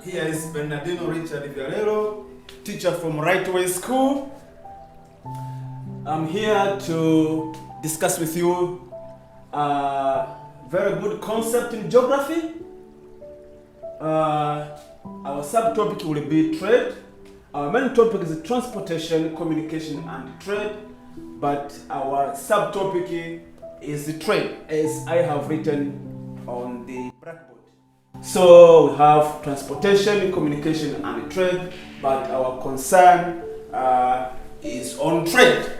Here is Bernardino Richard Villarero, teacher from Right Way School. I'm here to discuss with you a very good concept in geography. Our subtopic will be trade. Our main topic is transportation, communication, and trade. But our subtopic is trade, as I have written on the blackboard. So we have transportation, communication, and trade, but our concern is on trade.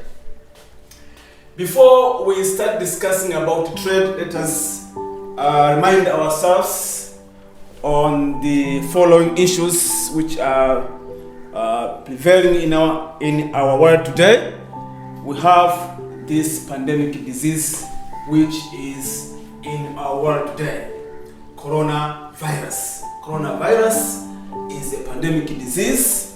Before we start discussing about trade, let us remind ourselves on the following issues which are prevailing in our world today. We have this pandemic disease which is in our world today, coronavirus. Coronavirus is a pandemic disease.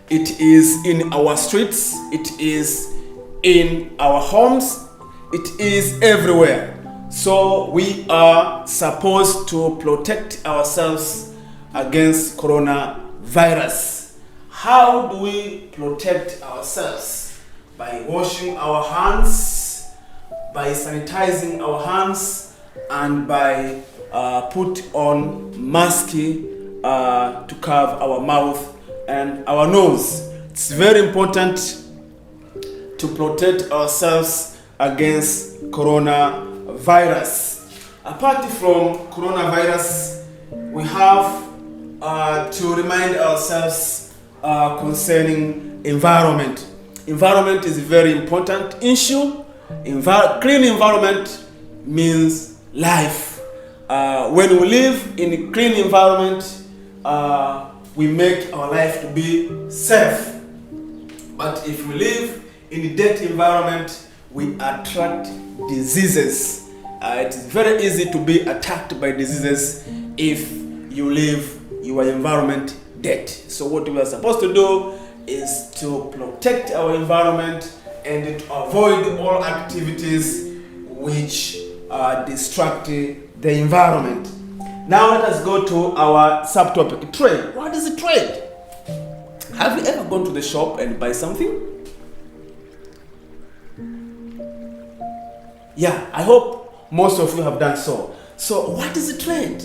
It is in our streets, it is in our homes, it is everywhere. So we are supposed to protect ourselves against coronavirus. How do we protect ourselves? By washing our hands, by sanitizing our hands, and by put on mask to cover our mouth and our nose. It's very important to protect ourselves against coronavirus. Apart from coronavirus, we have to remind ourselves concerning environment. Environment is a very important issue. Clean environment means life. When we live in a clean environment, we make our life to be safe. But if we live in a dirty environment, we attract diseases. It is very easy to be attacked by diseases if you leave your environment dirty. So what we are supposed to do is to protect our environment and to avoid all activities which distract the environment. Now let us go to our subtopic, trade. What is a trade? Have you ever gone to the shop and buy something? Yeah, I hope most of you have done so. So what is a trade?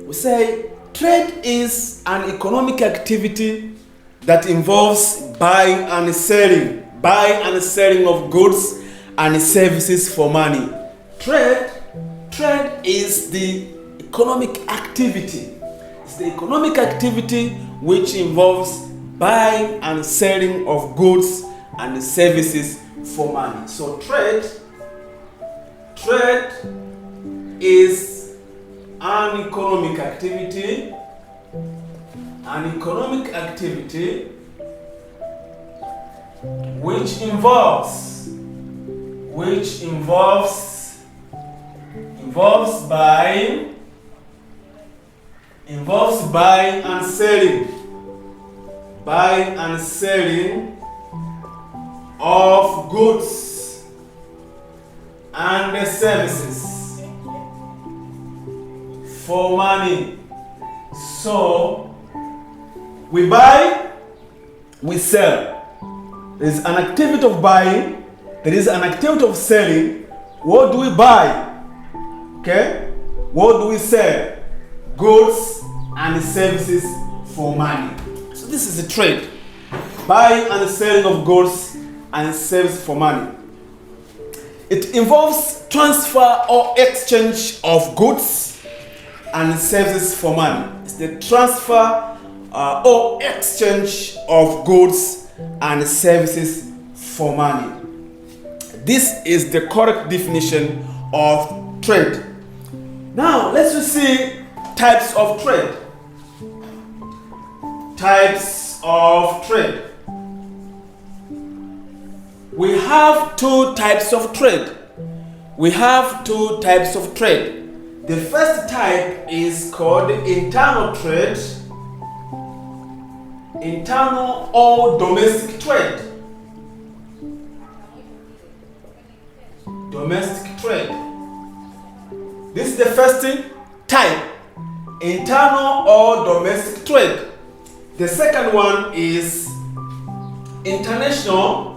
We say trade is an economic activity that involves buying and selling of goods and services for money. Trade is the economic activity. It's the economic activity which involves buying and selling of goods and services for money. So trade is an economic activity. An economic activity which involves buying and selling of goods and services for money. So we buy, we sell. There is an activity of buying, there is an activity of selling. What do we buy? Okay? What do we sell? Goods and services for money. So this is a trade. Buying and selling of goods and services for money. It involves transfer or exchange of goods and services for money. It's the transfer or exchange of goods and services for money. This is the correct definition of trade. Now let's see types of trade. Types of trade. We have two types of trade. The first type is called internal trade. Internal or domestic trade. Domestic trade. This is the first type. internal or domestic trade. The second one is international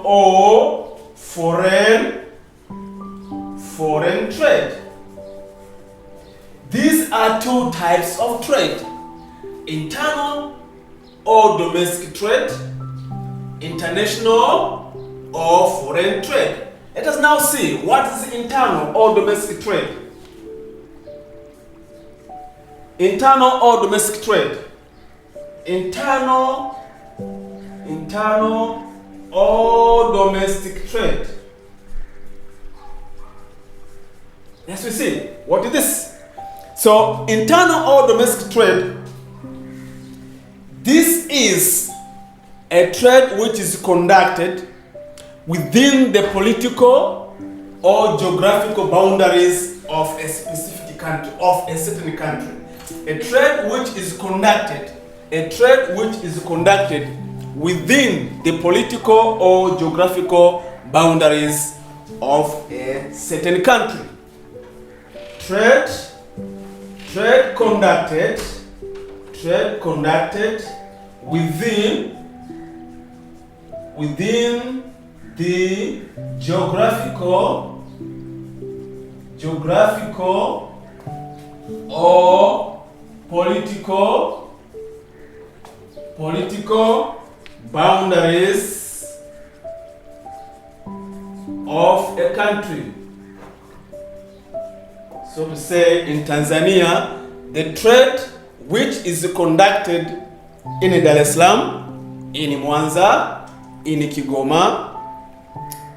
or foreign trade. These are two types of trade: internal or domestic trade, international or foreign trade. Let us now see what is internal or domestic trade. Internal or domestic trade. Internal or domestic trade. Yes, we see. What is this? So, internal or domestic trade, this is a trade which is conducted within the political or geographical boundaries of a specific country, of a certain country. A trade which is conducted within the political or geographical boundaries of a certain country. Trade conducted within the geographical or political boundaries of a country. So to say, in Tanzania, the trade which is conducted in Dar es Salaam, in Mwanza, in Kigoma,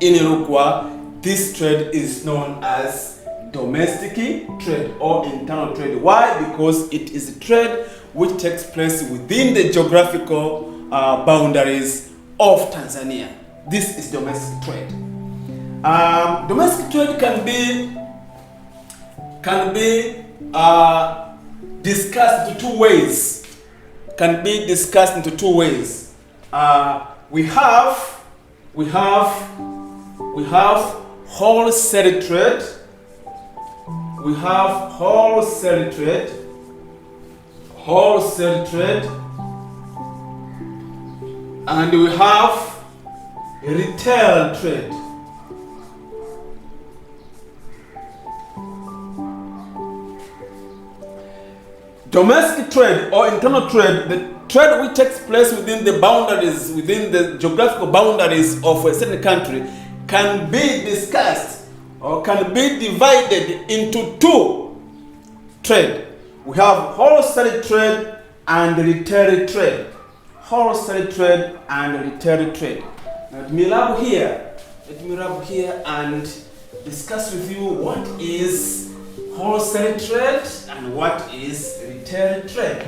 in Rukwa, this trade is known as domestic trade or internal trade. Why? Because it is a trade which takes place within the geographical boundaries of Tanzania. This is domestic trade. Domestic trade can be discussed into two ways. We have wholesale trade. And we have retail trade. Domestic trade or internal trade, the trade which takes place within the boundaries, within the geographical boundaries of a certain country, can be discussed or can be divided into two trade. We have wholesale trade and retail trade. Wholesale trade and retail trade. Now, let me rub here and discuss with you what is wholesale trade and what is retail trade.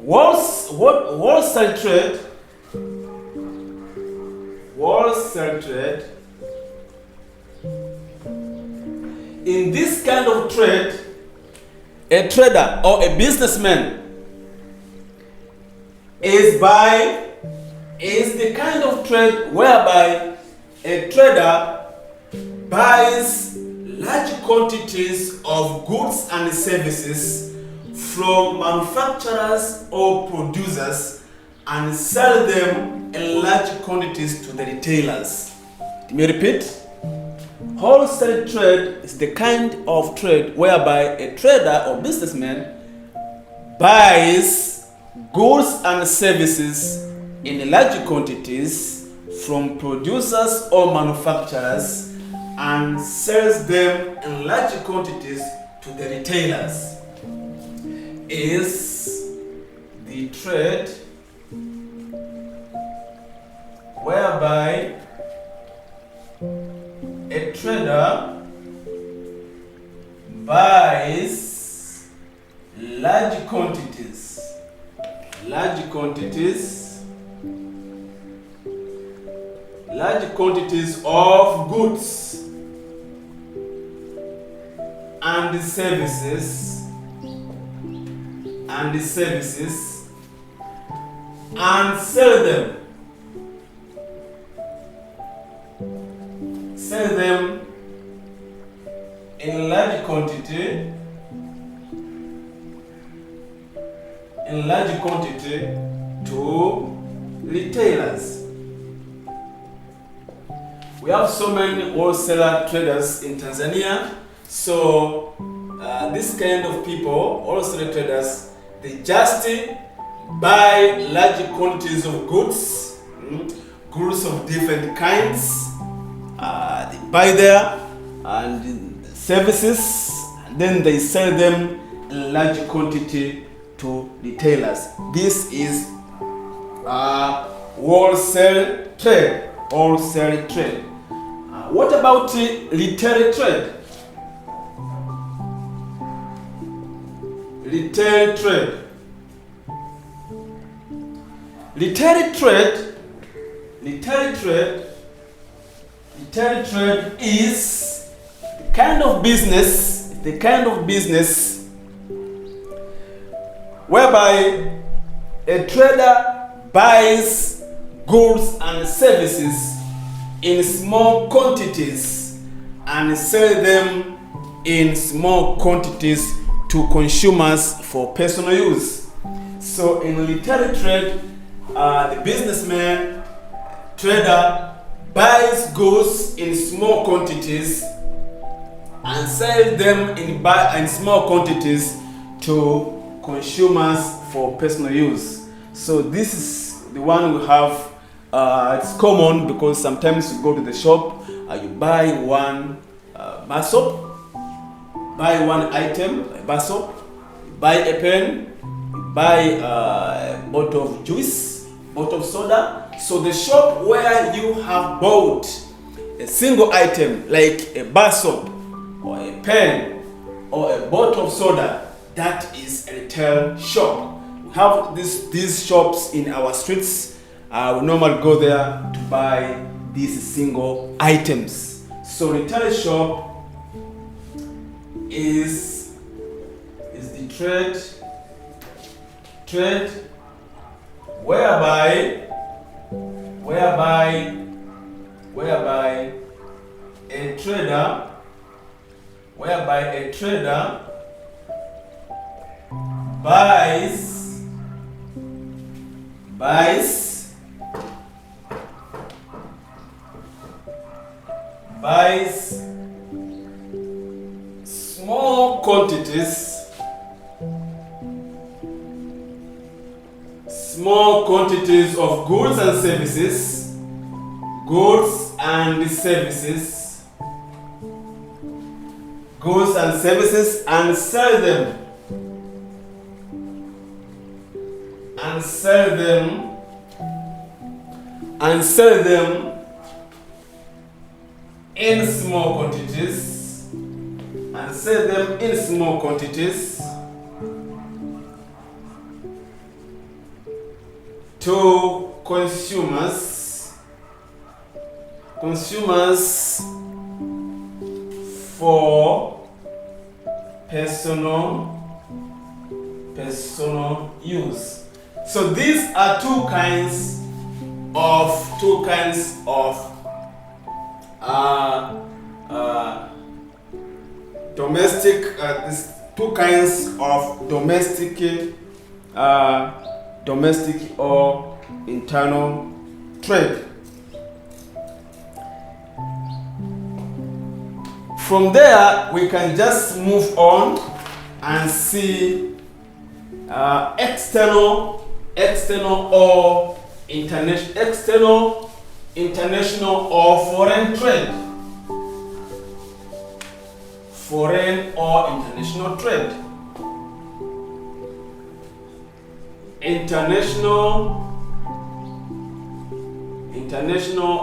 Wholesale trade. In this kind of trade, a trader or a businessman is the kind of trade whereby a trader buys large quantities of goods and services from manufacturers or producers and sell them in large quantities to the retailers. Let me repeat. Wholesale trade is the kind of trade whereby a trader or businessman buys goods and services in large quantities from producers or manufacturers and sells them in large quantities to the retailers. Is the trade whereby a trader buys large quantities of goods and services and sell them sell them in large quantity to retailers. We have so many wholesaler traders in Tanzania. So this kind of people, wholesaler traders, they just buy large quantities of goods, goods of different kinds. They buy there and services, and then they sell them in large quantity to retailers. This is wholesale trade. Wholesale trade. What about retail trade? Retail trade. Retail trade is the kind of business whereby a trader buys goods and services in small quantities and sell them in small quantities to consumers for personal use. So in retail trade, the businessman, trader, buys goods in small quantities and sell them in small quantities to consumers for personal use. So this is the one we have. It's common because sometimes you go to the shop, you buy one bar soap, buy one item, a bar soap, you buy a pen, you buy a bottle of juice, bottle of soda. So the shop where you have bought a single item like a bar soap or a pen or a bottle of soda, that is a retail shop. We have these shops in our streets. We normally go there to buy these single items. So retail shop is the trade whereby a trader buys small quantities of goods and services and sell them in small quantities to consumers for personal use. So these are two kinds of domestic or internal trade. From there, we can just move on and see external or international or foreign trade. Foreign or international trade. International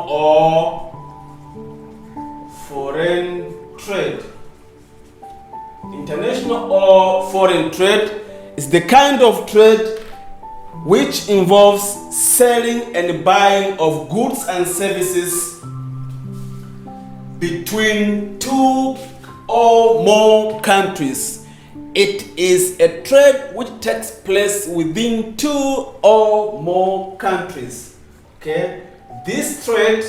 or foreign trade. International or foreign trade is the kind of trade which involves selling and buying of goods and services between two or more countries. It is a trade which takes place within two or more countries. Okay, this trade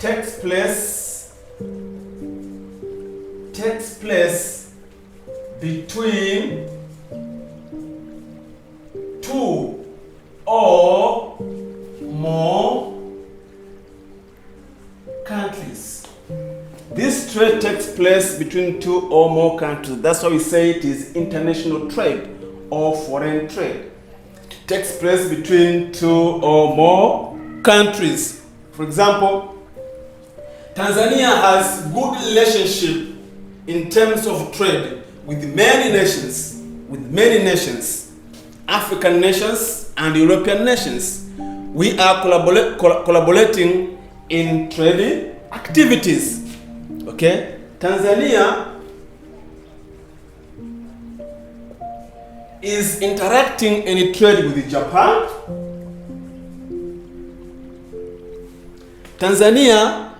takes place between two or more countries. This trade takes place between two or more countries. That's why we say it is international trade or foreign trade. It takes place between two or more countries. For example, Tanzania has good relationship in terms of trade with many nations, African nations and European nations. We are collaborating in trade activities. Okay, Tanzania is interacting in trade with Japan. Tanzania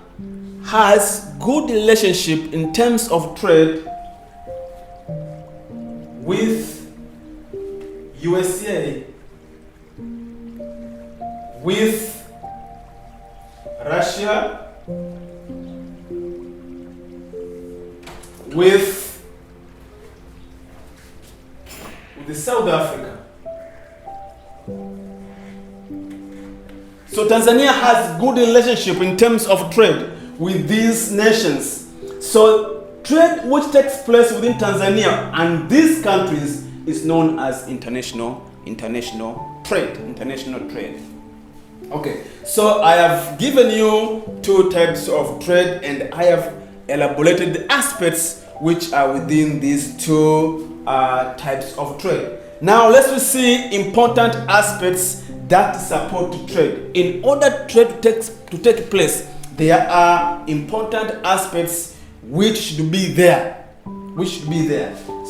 has good relationship in terms of trade with USA, with Russia, with South Africa. So Tanzania has good relationship in terms of trade with these nations. So trade which takes place within Tanzania and these countries is known as international trade. Okay, so I have given you two types of trade and I have elaborated the aspects which are within these two types of trade. Now let's see important aspects that support trade. In order trade to take place, there are important aspects which should be there. So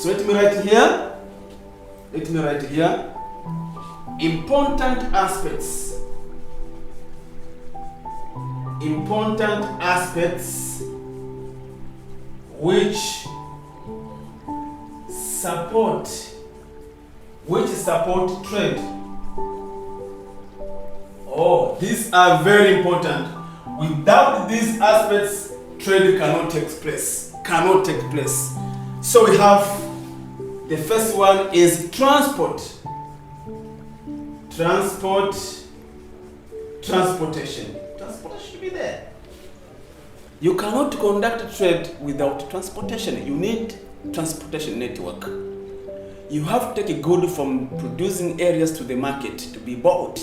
let me write here. Important aspects which support trade. Oh, these are very important. Without these aspects, trade cannot take place. So we have the first one is transportation. Transportation should be there. You cannot conduct trade without transportation. You need transportation network. You have to take a good from producing areas to the market to be bought.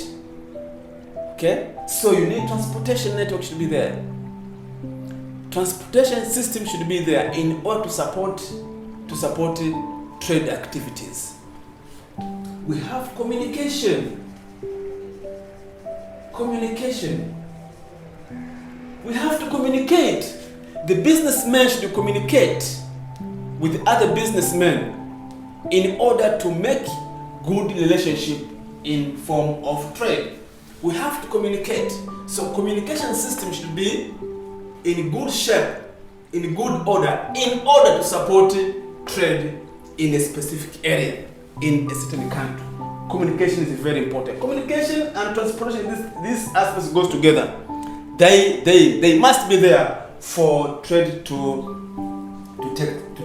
Okay? So you need transportation network should be there. Transportation system should be there in order to support trade activities. We have communication. We have to communicate. The businessmen should communicate with other businessmen in order to make good relationship in form of trade. We have to communicate. So communication system should be in good shape, in good order, in order to support trade in a specific area, in a certain country. Communication is very important. Communication and transportation, these aspects goes together. They must be there for trade to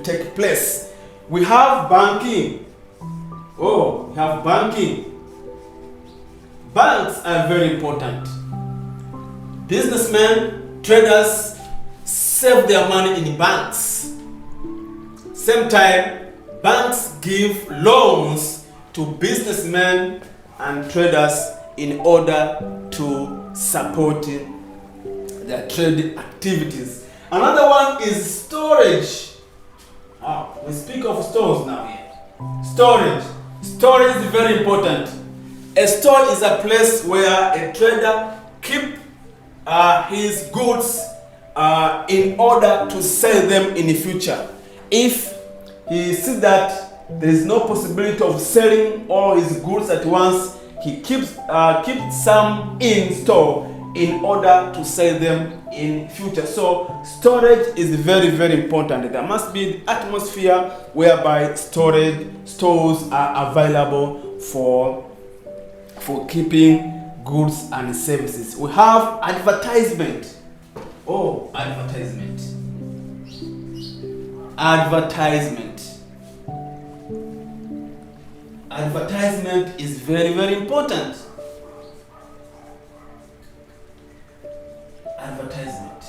take place. We have banking. Banks are very important. Businessmen, traders save their money in banks. Same time, banks give loans to businessmen and traders in order to support their trade activities. Another one is storage. We speak of stores now here. Storage is very important. A store is a place where a trader keeps his goods in order to sell them in the future. If he sees that there is no possibility of selling all his goods at once, he keeps some in store in order to sell them in future. So storage is very, very important. There must be the atmosphere whereby stores are available for keeping goods and services. We have advertisement. Oh, advertisement. Advertisement. Advertisement is very, very important. Advertisement.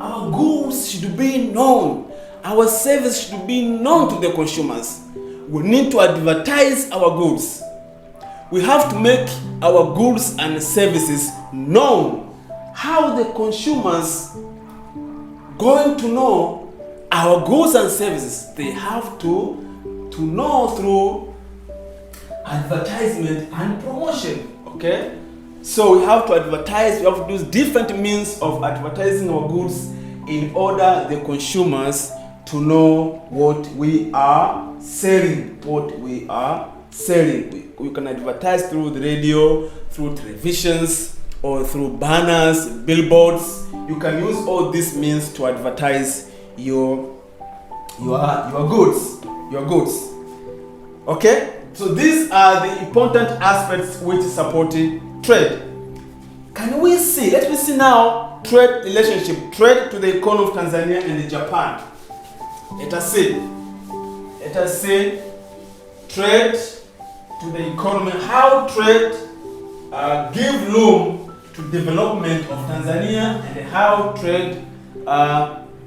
Our goods should be known. Our service should be known to the consumers. We need to advertise our goods. We have to make our goods and services known. How the consumers going to know our goods and services? They have to know through advertisement and promotion. Okay? So we have to advertise, we have to use different means of advertising our goods in order the consumers to know what we are selling. What we are selling. We can advertise through the radio, through televisions, or through banners, billboards. You can use all these means to advertise your goods. Your goods. Okay? So these are the important aspects which support trade. Can we see? Let me see now trade relationship. Trade to the economy of Tanzania and Japan. Let us see. Let us see trade to the economy. How trade give room to development of Tanzania and how trade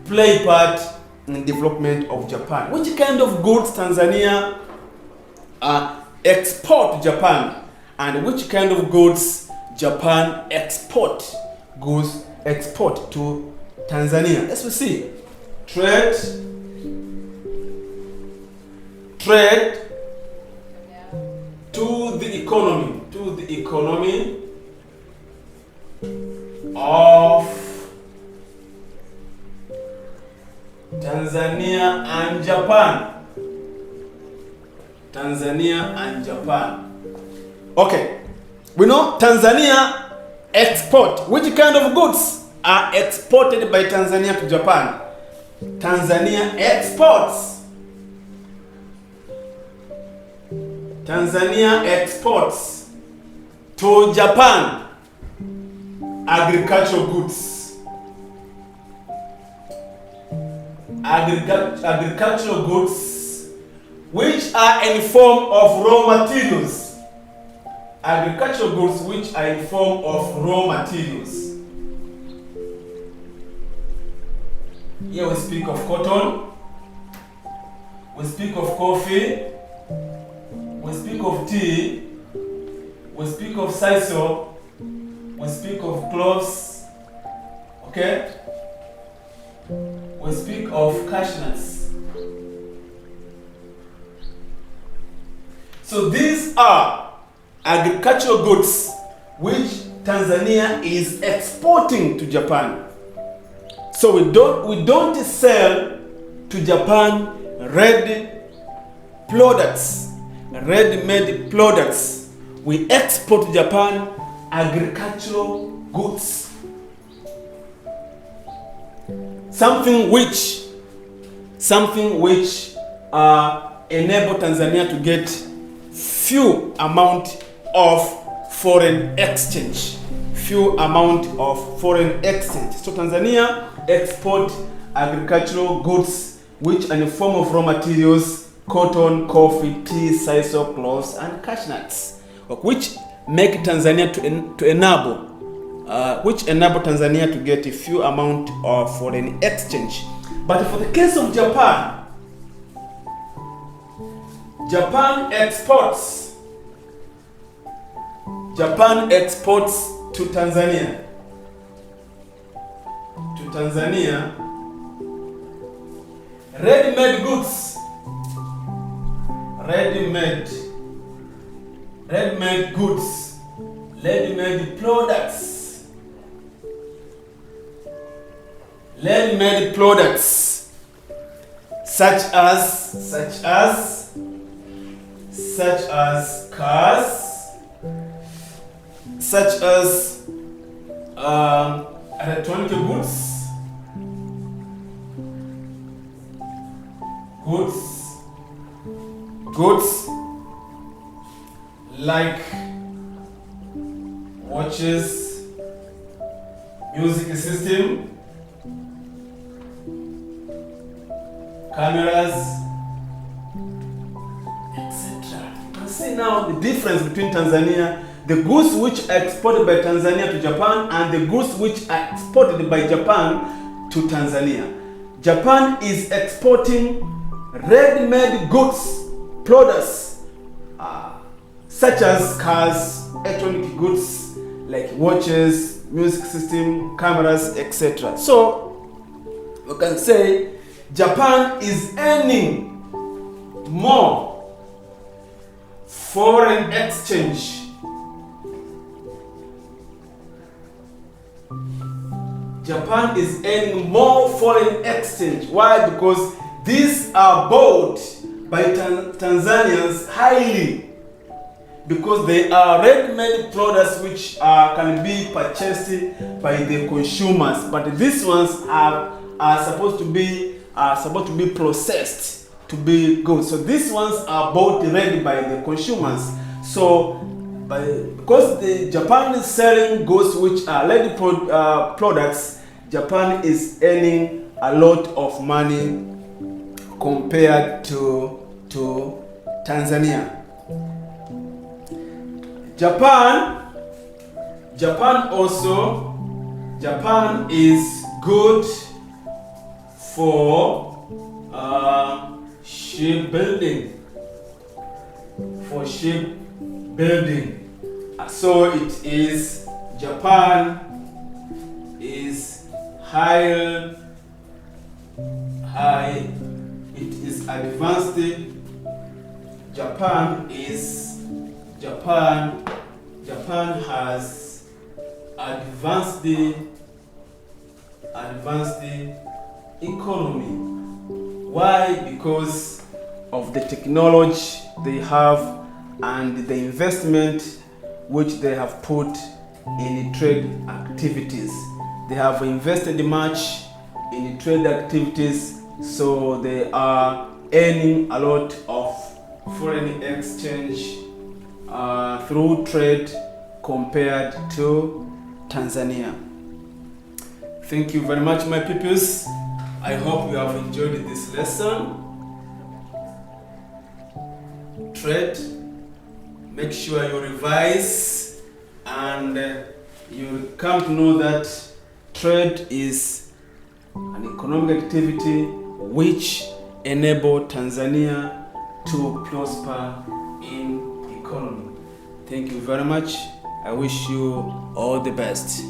play part in development of Japan. Which kind of goods Tanzania export to Japan, and which kind of goods Japan export to Tanzania. Let's see. Trade to the economy of Tanzania and Japan. Tanzania and Japan. Okay. We know Tanzania export. Which kind of goods are exported by Tanzania to Japan? Tanzania exports. Tanzania exports to Japan agricultural goods. Agricultural goods which are in form of raw materials. Agricultural goods which are in form of raw materials. Here we speak of cotton, we speak of coffee, we speak of tea, we speak of sisal, we speak of cloves, okay? We speak of cashews. So these are agricultural goods which Tanzania is exporting to Japan. So we don't sell to Japan ready-made products. We export to Japan agricultural goods. Something which enable Tanzania to get few amount of foreign exchange. So Tanzania export agricultural goods which are in the form of raw materials, cotton, coffee, tea, sisal, cloves, and cashews, which make Tanzania to enable Tanzania to get a few amount of foreign exchange. But for the case of Japan, Japan exports to Tanzania. Ready-made goods. Ready-made goods. Ready-made products. Ready-made products such as cars, such as electronic goods like watches, music system, cameras, etc. You can see now the difference between Tanzania, the goods which are exported by Tanzania to Japan and the goods which are exported by Japan to Tanzania. Japan is exporting ready-made goods, products, such as cars, electronic goods like watches, music system, cameras, etc. So we can say Japan is earning more foreign exchange. Japan is earning more foreign exchange. Why? Because these are bought by Tanzanians highly, because they are ready-made products which can be purchased by the consumers. But these ones are supposed to be processed to be good. So these ones are bought ready by the consumers. So because the Japan is selling goods which are ready products, Japan is earning a lot of money compared to Tanzania. Japan is good for shipbuilding. So it is, Japan is it is advanced. Japan has advanced economy. Why? Because of the technology they have and the investment which they have put in trade activities. They have invested much in trade activities, so they are earning a lot of foreign exchange through trade compared to Tanzania. Thank you very much, my pupils. I hope you have enjoyed this lesson. Trade, make sure you revise and you come to know that trade is an economic activity which enable Tanzania to prosper in economy. Thank you very much. I wish you all the best.